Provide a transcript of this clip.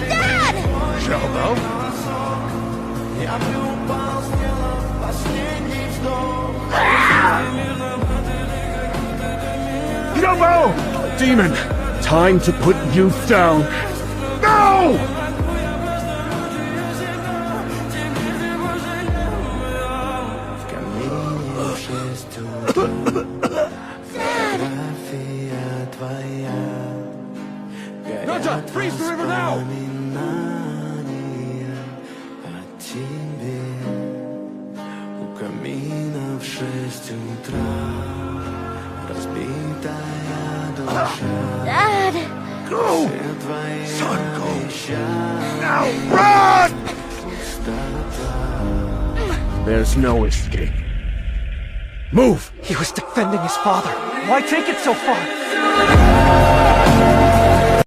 Dad! Showboat? Showboat! Demon, time to put you down. No! Nota, freeze the river now! Dad! Go! Son, go! Now run! There's no escape. Move! He was defending his father. Why take it so far?